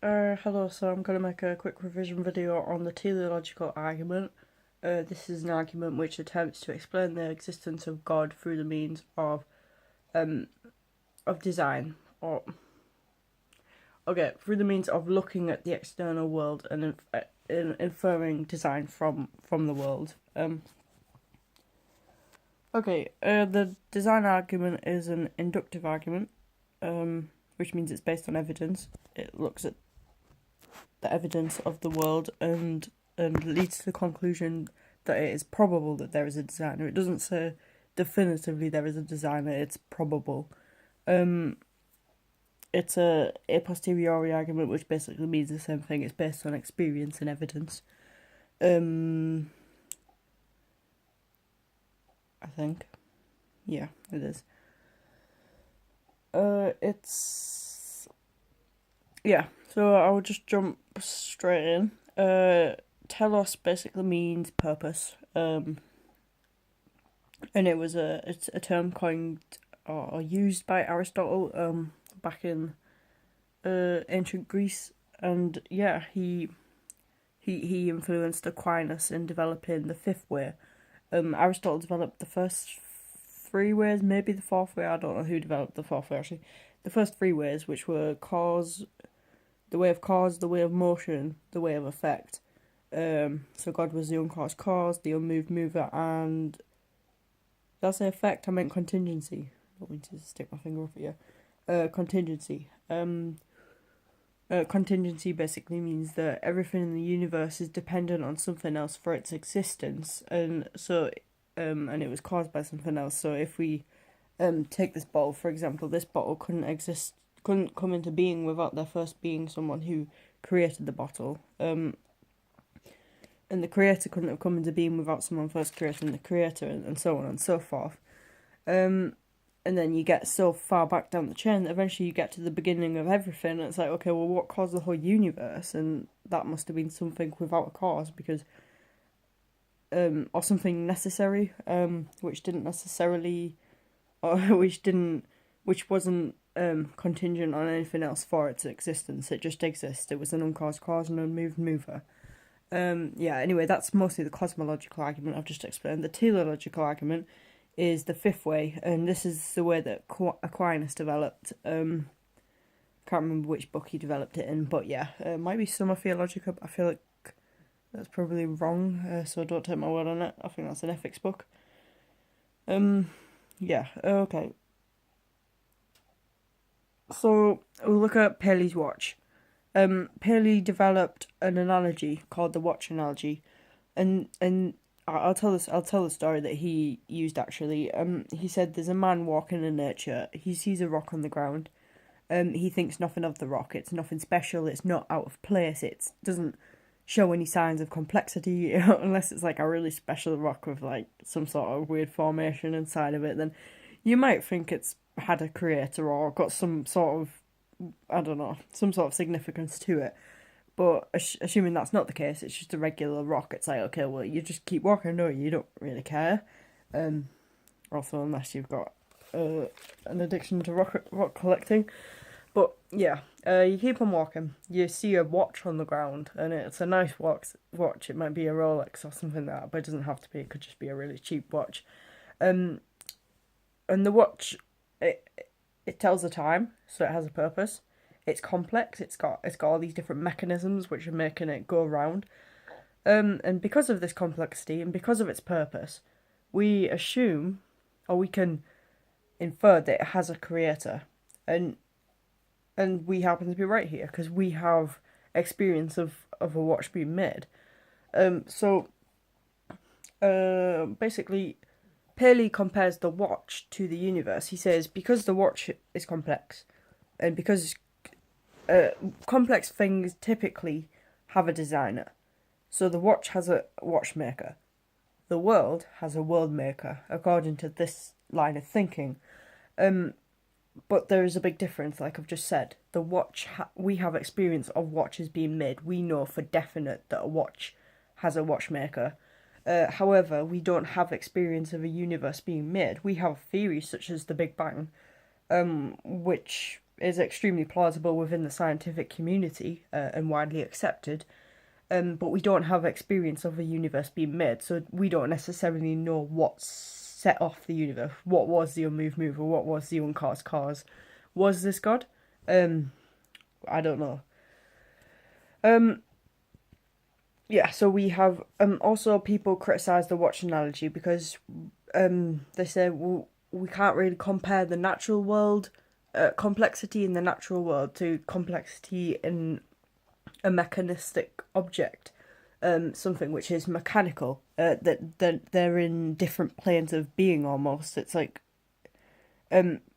Hello, so I'm going to make a quick revision video on the teleological argument. This is an argument which attempts to explain the existence of God through the means um, of design, or through the means of looking at the external world and inferring design from the world. The design argument is an inductive argument, which means it's based on evidence. It looks at the evidence of the world and leads to the conclusion that it is probable that there is a designer. It doesn't say definitively there is a designer, it's probable. It's a posteriori argument, which basically means the same thing. It's based on experience and evidence. I think. Yeah, it is. It's... Yeah, so I'll just jump straight in. Telos basically means purpose. And it's a term coined or used by Aristotle back in ancient Greece, and yeah, he influenced Aquinas in developing the fifth way. Aristotle developed the first three ways, maybe the fourth way. I don't know who developed the fourth way actually. The first three ways, which were cause, the way of cause, the way of motion, the way of effect. So God was the uncaused cause, the unmoved mover, and did I say effect? I meant contingency. I don't mean to stick my finger up here. Contingency. Contingency basically means that everything in the universe is dependent on something else for its existence, and it was caused by something else. So if we take this bottle, for example, this bottle couldn't come into being without there first being someone who created the bottle. And the creator couldn't have come into being without someone first creating the creator, and so on and so forth. And then you get so far back down the chain that eventually you get to the beginning of everything, and it's like, okay, well, what caused the whole universe? And that must have been something without a cause, because or something necessary, which didn't necessarily, or which wasn't contingent on anything else for its existence. It just exists. It was an uncaused cause and unmoved mover. Anyway, that's mostly the cosmological argument I've just explained. The teleological argument is the fifth way, and this is the way that Aquinas developed. Can't remember which book he developed it in, but yeah, might be Summa Theologica, but I feel like that's probably wrong, so don't take my word on it. I think that's an ethics book. Okay. So we'll look at Paley's watch. Paley developed an analogy called the watch analogy, and I'll tell the story that he used actually. He said there's a man walking in nature. He sees a rock on the ground. He thinks nothing of the rock. It's nothing special. It's not out of place. It doesn't show any signs of complexity unless it's like a really special rock with like some sort of weird formation inside of it. Then you might think it's had a creator or got some sort of, I don't know, some sort of significance to it. But assuming that's not the case, it's just a regular rock. It's like, okay, well, you just keep walking, no, you don't really care. Also, unless you've got an addiction to rock collecting. But yeah, you keep on walking. You see a watch on the ground, and it's a nice watch. It might be a Rolex or something like that, but it doesn't have to be. It could just be a really cheap watch. And the watch, it tells the time, so it has a purpose. It's complex. It's got all these different mechanisms which are making it go round. And because of this complexity and because of its purpose, we assume, or we can infer that it has a creator, and we happen to be right here because we have experience of a watch being made. Basically, Paley compares the watch to the universe. He says because the watch is complex, and because complex things typically have a designer. So the watch has a watchmaker. The world has a world maker, according to this line of thinking. But there is a big difference, like I've just said. The watch, we have experience of watches being made. We know for definite that a watch has a watchmaker. However, we don't have experience of a universe being made. We have theories such as the Big Bang, which is extremely plausible within the scientific community and widely accepted. But we don't have experience of a universe being made, so we don't necessarily know what set off the universe. What was the unmoved mover? What was the uncaused cause? Was this God? I don't know. Yeah, so we have also people criticise the watch analogy because they say, well, we can't really compare the natural world, complexity in the natural world to complexity in a mechanistic object, something which is mechanical. That they're in different planes of being almost. It's like,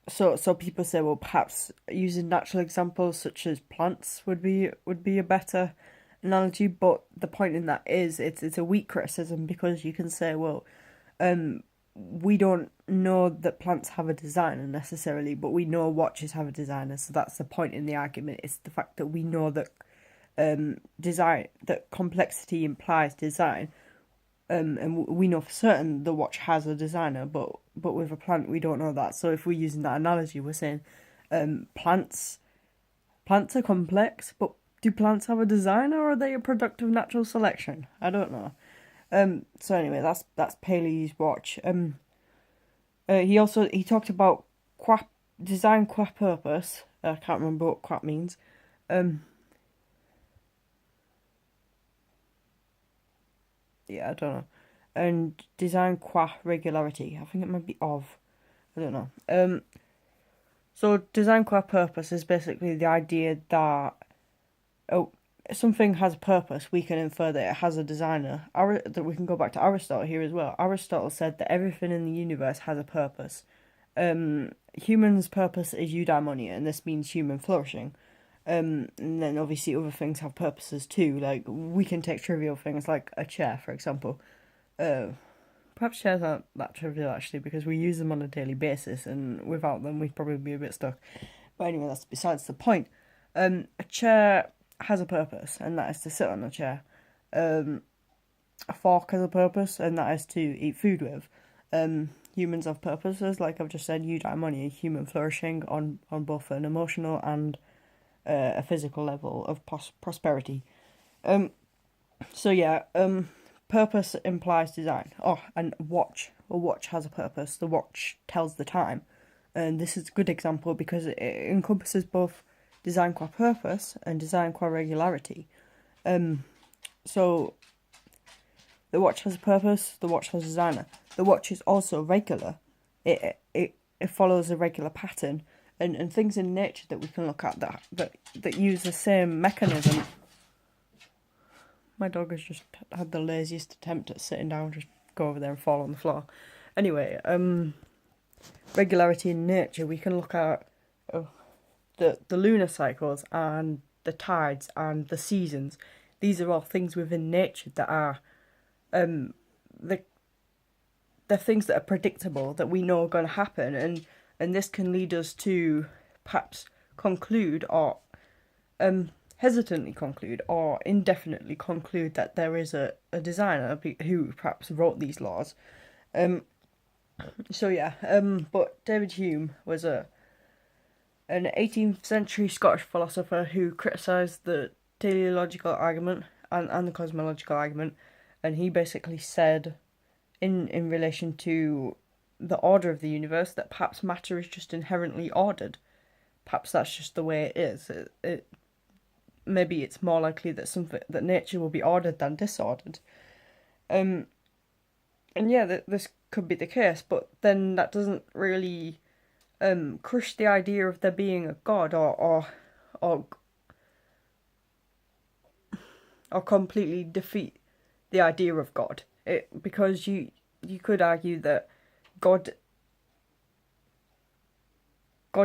so people say, well, perhaps using natural examples such as plants would be a better analogy, but the point in that is it's a weak criticism because you can say, well, we don't know that plants have a designer necessarily, but we know watches have a designer, so that's the point in the argument. It's the fact that we know that that complexity implies design, and we know for certain the watch has a designer, but with a plant we don't know that. So if we're using that analogy, we're saying plants are complex, but do plants have a designer, or are they a product of natural selection? I don't know. So anyway, that's Paley's watch. He talked about design qua purpose. I can't remember what qua means. Yeah, I don't know. And design qua regularity. I think it might be of. I don't know. So design qua purpose is basically the idea that something has a purpose. We can infer that it has a designer. That we can go back to Aristotle here as well. Aristotle said that everything in the universe has a purpose. Humans' purpose is eudaimonia, and this means human flourishing. And then obviously other things have purposes too. Like we can take trivial things like a chair, for example. Perhaps chairs aren't that trivial actually because we use them on a daily basis, and without them we'd probably be a bit stuck. But anyway, that's besides the point. A chair has a purpose, and that is to sit on a chair. A fork has a purpose, and that is to eat food with. Humans have purposes, like I've just said, eudaimonia, human flourishing on both an emotional and a physical level of prosperity. So yeah, purpose implies design. Oh, and a watch has a purpose. The watch tells the time, and this is a good example because it encompasses both design qua purpose and design qua regularity. So the watch has a purpose. The watch has a designer. The watch is also regular. It follows a regular pattern. And things in nature that we can look at that use the same mechanism. My dog has just had the laziest attempt at sitting down, just go over there and fall on the floor. Anyway, regularity in nature, we can look at the lunar cycles and the tides and the seasons. These are all things within nature that are the things that are predictable, that we know are going to happen, and this can lead us to perhaps conclude or hesitantly conclude or indefinitely conclude that there is a designer who perhaps wrote these laws. But David Hume was an 18th century Scottish philosopher who criticised the teleological argument and the cosmological argument, and he basically said in relation to the order of the universe that perhaps matter is just inherently ordered. Perhaps that's just the way it is. Maybe it's more likely that nature will be ordered than disordered. And yeah, this could be the case, but then that doesn't really crush the idea of there being a god or completely defeat the idea of God. Because you could argue that God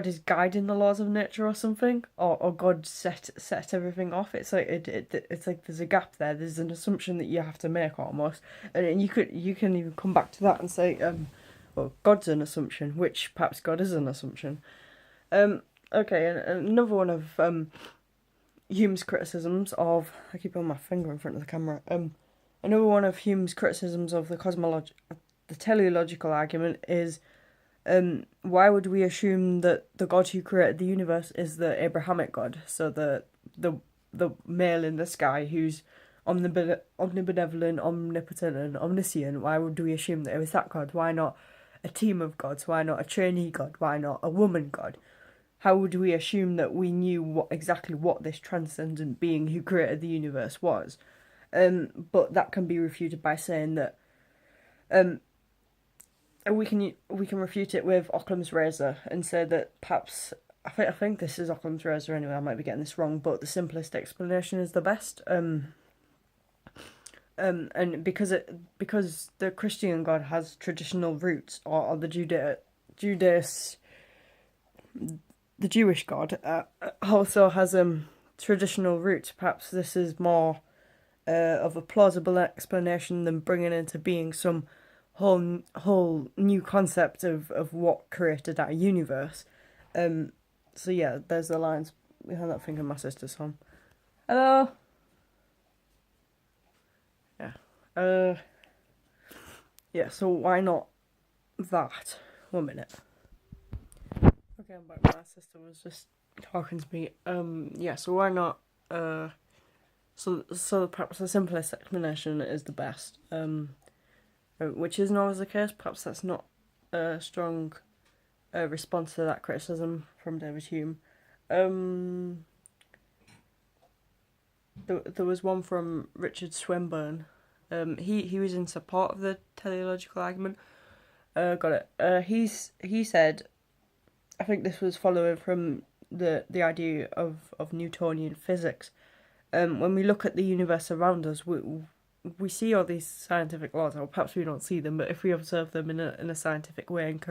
is guiding the laws of nature or something, or God set everything off. It's like it's like there's a gap there. There's an assumption that you have to make almost, and you can even come back to that and say, well, God's an assumption, which perhaps God is an assumption. Okay, and another one of Hume's criticisms of, I keep on my finger in front of the camera. Another one of Hume's criticisms of the teleological argument is why would we assume that the God who created the universe is the Abrahamic God? So the male in the sky who's omnibenevolent, omnipotent, and omniscient. Why would we assume that it was that God? Why not a team of gods? Why not a trainee God? Why not a woman God? How would we assume that we knew exactly what this transcendent being who created the universe was? But that can be refuted by saying that we can refute it with Occam's razor and say that perhaps I think this is Occam's razor anyway. I might be getting this wrong, but the simplest explanation is the best. And because the Christian God has traditional roots, or the the Jewish God also has traditional roots. Perhaps this is more of a plausible explanation than bringing into being some whole new concept of what created our universe. So yeah, there's the lines behind that thing in my sister's home. Hello. Yeah. Yeah. So why not that? 1 minute. Okay, I'm back. My sister was just talking to me. Yeah. So why not? So perhaps the simplest explanation is the best. Which isn't always the case. Perhaps that's not a strong response to that criticism from David Hume. There was one from Richard Swinburne. He was in support of the teleological argument. Got it. He said, I think this was following from the idea of Newtonian physics. When we look at the universe around us, we see all these scientific laws, or perhaps we don't see them, but if we observe them in a scientific way and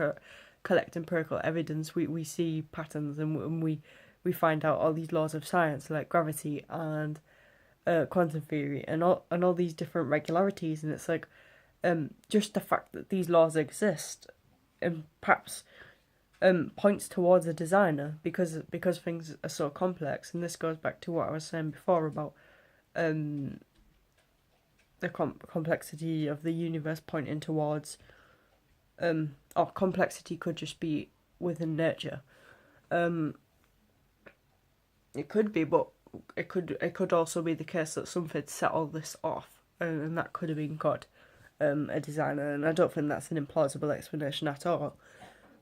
collect empirical evidence, we see patterns, and we find out all these laws of science like gravity and quantum theory and all these different regularities, and it's like just the fact that these laws exist, and perhaps points towards a designer because things are so complex. And this goes back to what I was saying before about the complexity of the universe pointing towards or complexity could just be within nature. It could be, but it could also be the case that something set all this off, and that could have been God, a designer, and I don't think that's an implausible explanation at all.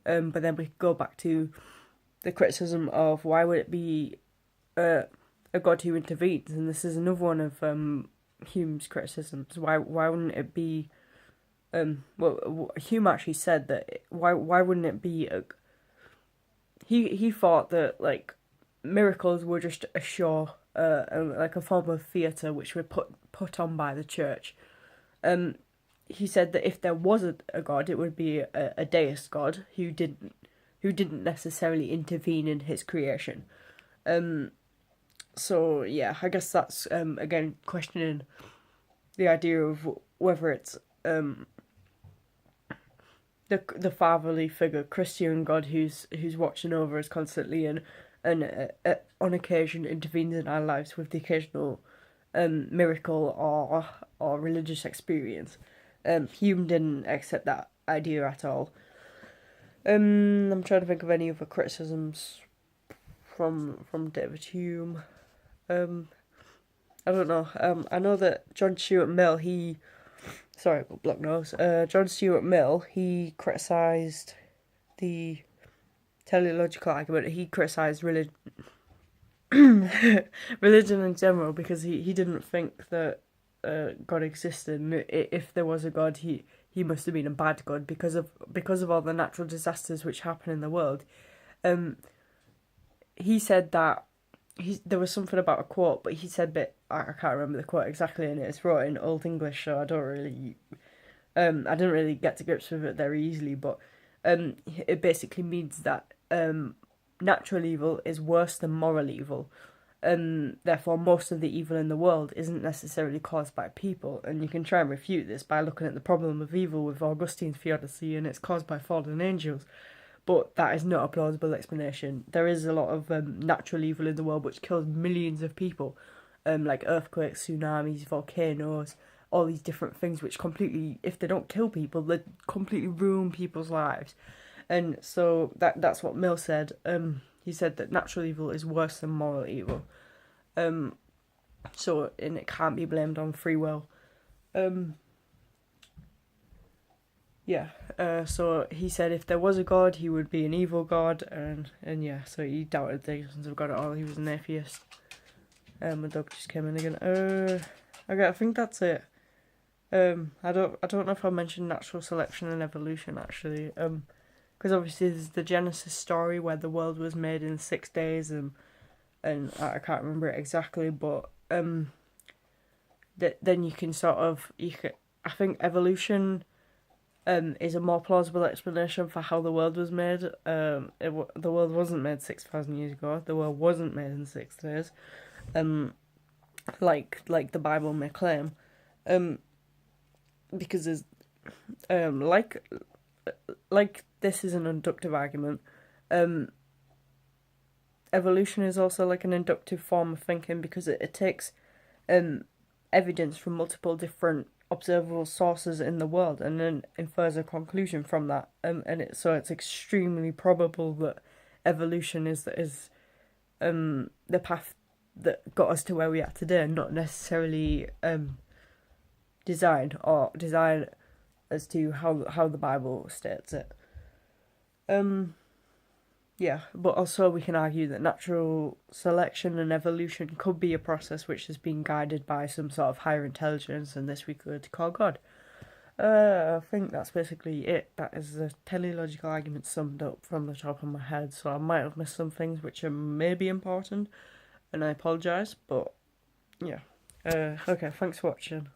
But then we go back to the criticism of why would it be a God who intervenes, and this is another one of Hume's criticisms. Why wouldn't it be? Well, Hume actually said that why wouldn't it be? He thought that like miracles were just a show, like a form of theatre which were put on by the church. He said that if there was a god, it would be a deist god who didn't necessarily intervene in his creation. So yeah, I guess that's again questioning the idea of whether it's the fatherly figure, Christian God who's watching over us constantly and on occasion intervenes in our lives with the occasional miracle or religious experience. Hume didn't accept that idea at all. I'm trying to think of any other criticisms from David Hume. I don't know. I know that John Stuart Mill, block nose. John Stuart Mill, he criticised the teleological argument. He criticised religion in general because he didn't think that God existed. And if there was a God, he must have been a bad God because of all the natural disasters which happen in the world. He said that there was something about a quote, but he said that I can't remember the quote exactly, and it's wrote in Old English, so I didn't really get to grips with it very easily. But it basically means that natural evil is worse than moral evil. Therefore, most of the evil in the world isn't necessarily caused by people, and you can try and refute this by looking at the problem of evil with Augustine's theodicy, and it's caused by fallen angels. But that is not a plausible explanation. There is a lot of natural evil in the world which kills millions of people, like earthquakes, tsunamis, volcanoes, all these different things which completely, if they don't kill people, they completely ruin people's lives. And so that's what Mill said. He said that natural evil is worse than moral evil. So and it can't be blamed on free will. Yeah. So he said if there was a god, he would be an evil god, and yeah. So he doubted the existence of God at all. He was an atheist. My dog just came in again. Okay, I think that's it. I don't know if I mentioned natural selection and evolution actually. Because obviously there's the Genesis story where the world was made in 6 days, and I can't remember it exactly, but then you can I think evolution is a more plausible explanation for how the world was made. The world wasn't made 6,000 years ago. The world wasn't made in 6 days. Like the Bible may claim. Because there's like this is an inductive argument. Evolution is also like an inductive form of thinking because it takes evidence from multiple different observable sources in the world and then infers a conclusion from that. So it's extremely probable that evolution is the path that got us to where we are today, not necessarily design as to how the Bible states it. Yeah, but also we can argue that natural selection and evolution could be a process which has been guided by some sort of higher intelligence, and this we could call God. I think that's basically it. That is the teleological argument summed up from the top of my head, so I might have missed some things which are maybe important, and I apologise, but yeah. Okay, thanks for watching.